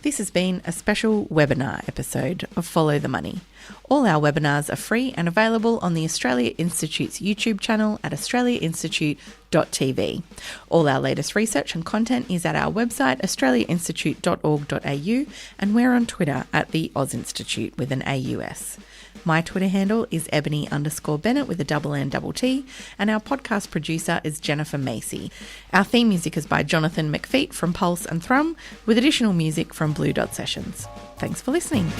This has been a special webinar episode of Follow the Money. All our webinars are free and available on the Australia Institute's YouTube channel at australiainstitute.tv. All our latest research and content is at our website australiainstitute.org.au, and we're on Twitter at the Oz Institute with an AUS. My Twitter handle is Ebony_Bennett with a _N_T, and our podcast producer is Jennifer Macy. Our theme music is by Jonathan McFeet from Pulse and Thrum, with additional music from Blue Dot Sessions. Thanks for listening.